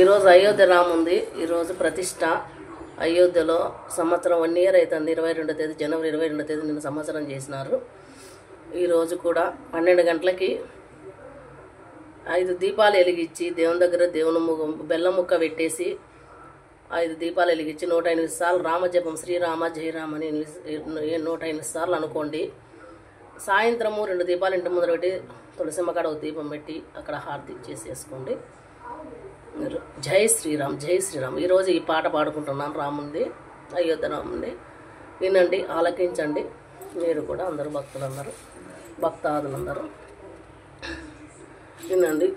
ఈరోజు అయోధ్య రాముంది. ఈరోజు ప్రతిష్ట అయోధ్యలో సంవత్సరం 1 ఇయర్ అవుతుంది. 22వ తేదీ జనవరి 22వ తేదీ నిన్న సంవత్సరం చేసినారు. ఈరోజు కూడా 12 గంటలకి 5 దీపాలు వెలిగించి దేవుని దగ్గర బెల్లం ముక్క పెట్టేసి 5 దీపాలు వెలిగించి 108 సార్లు రామజపం శ్రీరామ జయరామ అని 108 సార్లు అనుకోండి. సాయంత్రము 2 దీపాలు ఇంటి ముందర పెట్టి తులసిమ్మ కాడ ఒక దీపం పెట్టి అక్కడ హారతి చేసేసుకోండి. జై శ్రీరామ్ జై శ్రీరామ్. ఈరోజు ఈ పాట పాడుకుంటున్నాను. రాముంది అయోధ్య రాముంది. వినండి, ఆలకించండి. మీరు కూడా అందరూ భక్తాదులందరూ వినండి.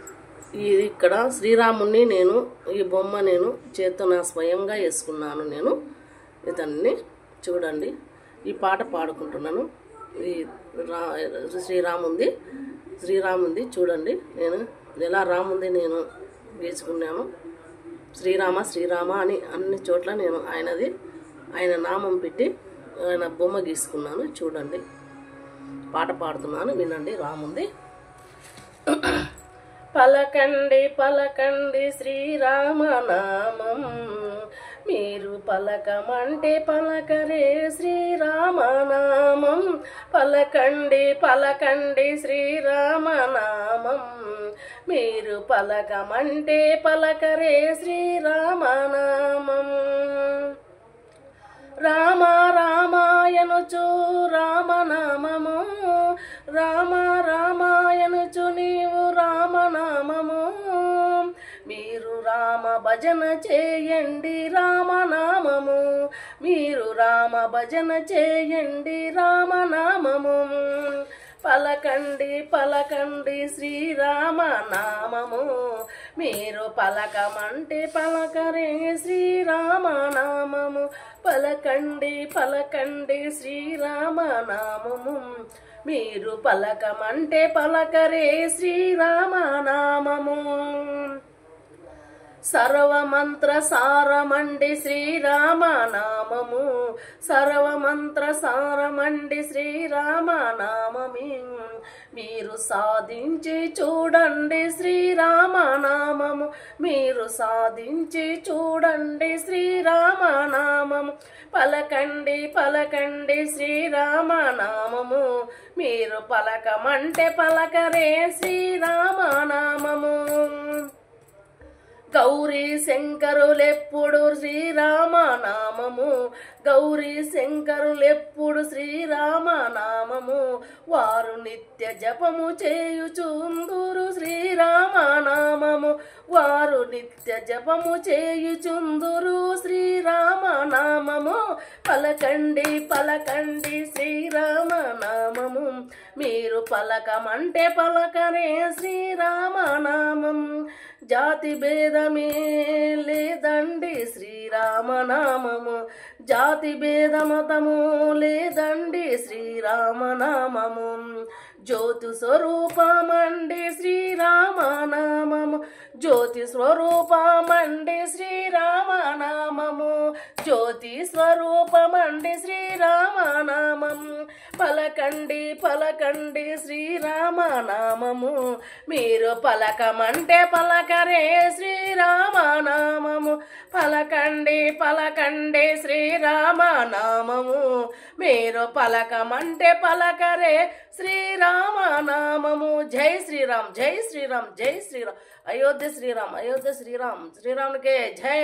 ఇది ఇక్కడ శ్రీరాముణ్ణి నేను ఈ బొమ్మ నేను చేత్తో నా స్వయంగా వేసుకున్నాను. నేను ఇతన్ని చూడండి. ఈ పాట పాడుకుంటున్నాను. ఈ శ్రీరాముంది చూడండి. నేను ఎలా రాముంది నేను గీసుకున్నాను. శ్రీరామ శ్రీరామ అని అన్ని చోట్ల నేను ఆయన నామం పెట్టి ఆయన బొమ్మ గీసుకున్నాను. చూడండి, పాట పాడుతున్నాను. వినండి. రాముంది. పలకండి పలకండి శ్రీరామ నామం, మీరు పలకమంటే పలకరే శ్రీరామ నామం. పలకండి పలకండి శ్రీరామ నామం, మీరు పలకమంటే పలకరే శ్రీరామ నామం. రామ రామాయనుచు రామనామము, రామ రామాయనుచు నీవు రామనామము. మీరు రామ భజన చేయండి రామనామము, మీరు రామ భజన చేయండి రామనామము. పలకండి పలకండి శ్రీరామ నామము, మీరు పలకమంటే పలకరే శ్రీరామ నామము. పలకండి పలకండి శ్రీరామ నామము, మీరు పలకమంటే పలకరే శ్రీరామ నామము. సర్వమంత్ర సారమండి శ్రీరామ నామము, సర్వమంత్ర సారమండి శ్రీరామ నామమి. మీరు సాధించి చూడండి శ్రీరామ నామము, మీరు సాధించి చూడండి శ్రీరామ నామము. పలకండి పలకండి శ్రీరామ నామము, మీరు పలకమంటే పలకరే శ్రీరామ నామము. గౌరీ శంకరులెప్పుడు శ్రీరామ నామము, గౌరీ శంకరులెప్పుడు శ్రీరామ నామము. వారు నిత్య జపము చేయుచుందురు శ్రీరామ నామము, వారు నిత్య జపము చేయుచుందురు శ్రీరామ నామము. పలకండి పలకండి శ్రీరామ నామము, మీరు పలకమంటే పలకరే శ్రీరామ నామం. జాతి భేదమే లేదండి శ్రీరామ నామము, జాతి భేదమతము లేదండి శ్రీరామ నామము. జ్యోతి స్వరూపమండి శ్రీరామ నామము, జ్యోతి స్వరూపమండి శ్రీరామ నామము, జ్యోతి స్వరూపమండి శ్రీరామ నామం. పలకండి పలకండి శ్రీరామ నామము, మీరు పలకమంటే పలకరే శ్రీరామ నామము. పలకండి పలకండి శ్రీరామ నామము, మీరు పలకమంటే పలకరే శ్రీరామ నామము. జై శ్రీరామ్ జై శ్రీరామ్ జై శ్రీరామ్. అయోధ్య శ్రీరామ్ అయోధ్య శ్రీరామ్. శ్రీరామునికే జై.